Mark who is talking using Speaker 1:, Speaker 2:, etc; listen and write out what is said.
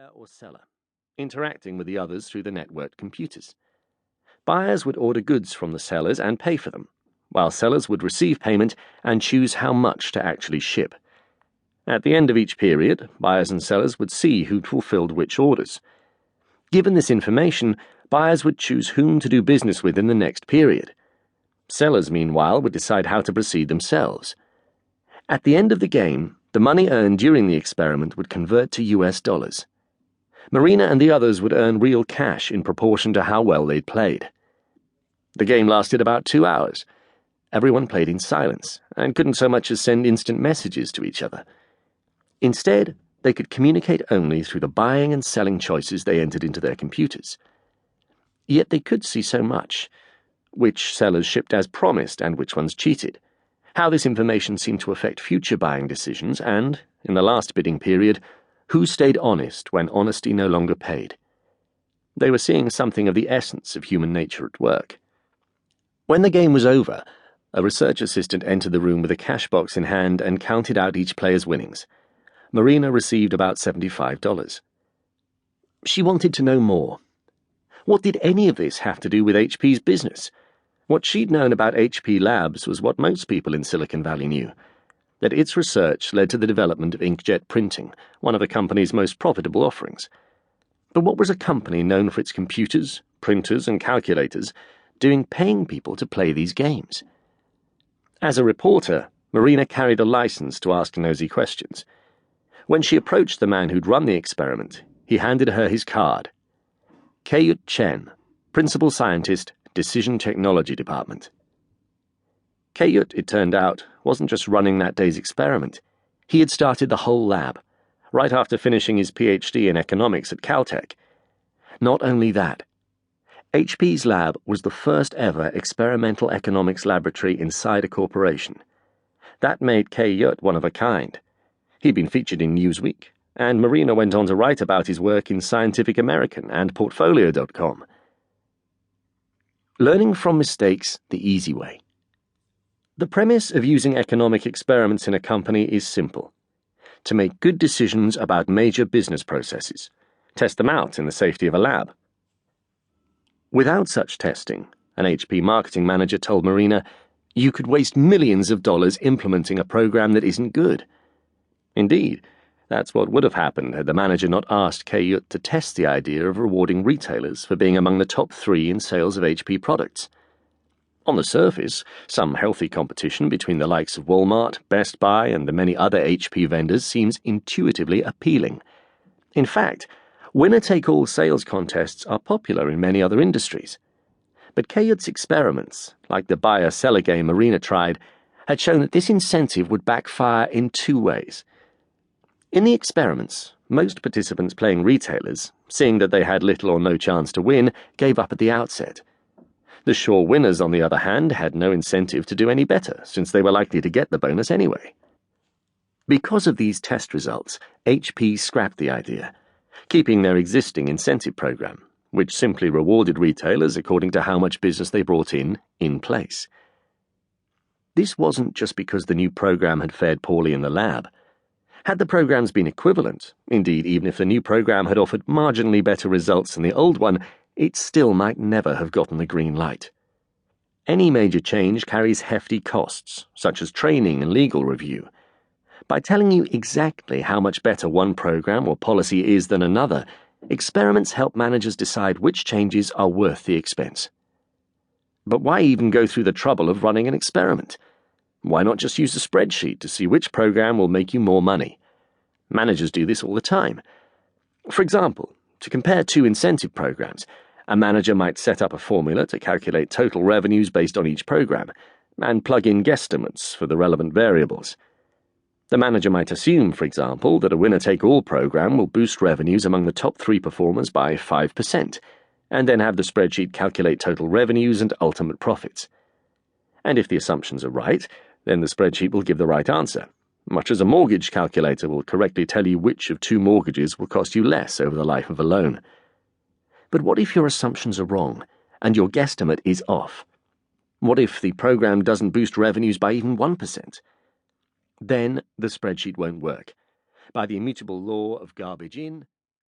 Speaker 1: buyer or seller, interacting with the others through the networked computers. Buyers would order goods from the sellers and pay for them, while sellers would receive payment and choose how much to actually ship. At the end of each period, buyers and sellers would see who'd fulfilled which orders. Given this information, buyers would choose whom to do business with in the next period. Sellers, meanwhile, would decide how to proceed themselves. At the end of the game, the money earned during the experiment would convert to US dollars. Marina and the others would earn real cash in proportion to how well they'd played. The game lasted about 2 hours. Everyone played in silence and couldn't so much as send instant messages to each other. Instead, they could communicate only through the buying and selling choices they entered into their computers. Yet they could see so much: which sellers shipped as promised and which ones cheated, how this information seemed to affect future buying decisions, and, in the last bidding period, who stayed honest when honesty no longer paid. They were seeing something of the essence of human nature at work. When the game was over, a research assistant entered the room with a cash box in hand and counted out each player's winnings. Marina received about $75. She wanted to know more. What did any of this have to do with HP's business? What she'd known about HP Labs was what most people in Silicon Valley knew: that its research led to the development of inkjet printing, one of the company's most profitable offerings. But what was a company known for its computers, printers, and calculators doing paying people to play these games? As a reporter, Marina carried a license to ask nosy questions. When she approached the man who'd run the experiment, he handed her his card. Kay-Yut Chen, Principal Scientist, Decision Technology Department. Kay-Yut, it turned out, wasn't just running that day's experiment. He had started the whole lab, right after finishing his PhD in economics at Caltech. Not only that, HP's lab was the first ever experimental economics laboratory inside a corporation. That made Kay-Yut one of a kind. He'd been featured in Newsweek, and Marina went on to write about his work in Scientific American and Portfolio.com. Learning from mistakes the easy way. The premise of using economic experiments in a company is simple: to make good decisions about major business processes, test them out in the safety of a lab. Without such testing, an HP marketing manager told Marina, you could waste millions of dollars implementing a program that isn't good. Indeed, that's what would have happened had the manager not asked Kay-Yut to test the idea of rewarding retailers for being among the top 3 in sales of HP products. On the surface, some healthy competition between the likes of Walmart, Best Buy, and the many other HP vendors seems intuitively appealing. In fact, winner-take-all sales contests are popular in many other industries. But Kay-Yut's experiments, like the buyer-seller game Marina tried, had shown that this incentive would backfire in 2 ways. In the experiments, most participants playing retailers, seeing that they had little or no chance to win, gave up at the outset. The sure winners, on the other hand, had no incentive to do any better, since they were likely to get the bonus anyway. Because of these test results, HP scrapped the idea, keeping their existing incentive program, which simply rewarded retailers according to how much business they brought in place. This wasn't just because the new program had fared poorly in the lab. Had the programs been equivalent, indeed even if the new program had offered marginally better results than the old one, it still might never have gotten the green light. Any major change carries hefty costs, such as training and legal review. By telling you exactly how much better one program or policy is than another, experiments help managers decide which changes are worth the expense. But why even go through the trouble of running an experiment? Why not just use a spreadsheet to see which program will make you more money? Managers do this all the time. For example, to compare 2 incentive programs, a manager might set up a formula to calculate total revenues based on each program, and plug in guesstimates for the relevant variables. The manager might assume, for example, that a winner-take-all program will boost revenues among the top 3 performers by 5%, and then have the spreadsheet calculate total revenues and ultimate profits. And if the assumptions are right, then the spreadsheet will give the right answer, much as a mortgage calculator will correctly tell you which of 2 mortgages will cost you less over the life of a loan. But what if your assumptions are wrong, and your guesstimate is off? What if the program doesn't boost revenues by even 1%? Then the spreadsheet won't work. By the immutable law of garbage in,